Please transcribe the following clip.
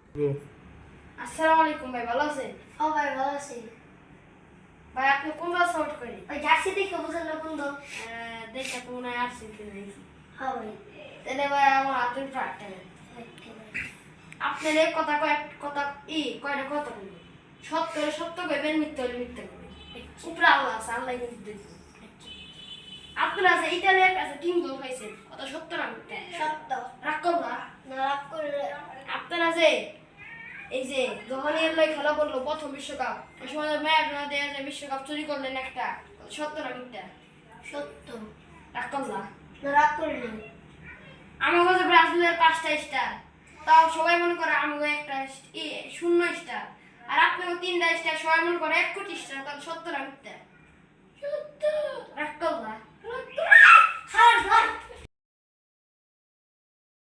আসসালামু আলাইকুম ভাই, ভালো আছেন? ও ভাই ভালো আছি। ভাই আপনি কোন দল সাপোর্ট করেন? ওই জার্সি দেখে বুঝলেন না কোন দল? দেখে তো মনে হয় আসছেন কিনে দেখি। হ্যাঁ ভাই। তাহলে ভাই আমার হাতের প্রার্থনা আপনার এই কথা কথা কয়টা কথা বলবেন, সত্য হলে সত্য কইবেন, মিথ্যা হলে মিথ্যা কইবেন। উপরে আল্লাহ আছে, আল্লাহ কিন্তু দেখবেন। আপনারা যে ইতালিয়ার কাছে 3 গোল খাইছেন, কত সত্য না মিথ্যা? সত্য। রাগ করবা না রাগ করলে আপনারা যে এই যে যখন এর লয় খেলা করলো প্রথম বিশ্বকাপ, ওই সময় ম্যারাডোনা দেয়া যে বিশ্বকাপ চুরি করলেন একটা, সত্য না মিথ্যা? সত্য। রাগ করলা? না রাগ করলে আমার কাছে ব্রাজিলের 5টা স্টার, তাও সবাই মনে করে আমাকে একটা 0 স্টার, আর আপনাকে 3টা স্টার, সবাই মনে করে 1 কোটি স্টার, তাহলে সত্য না মিথ্যা? সত্য। রাগ করলা? হ্যাঁ ভাই।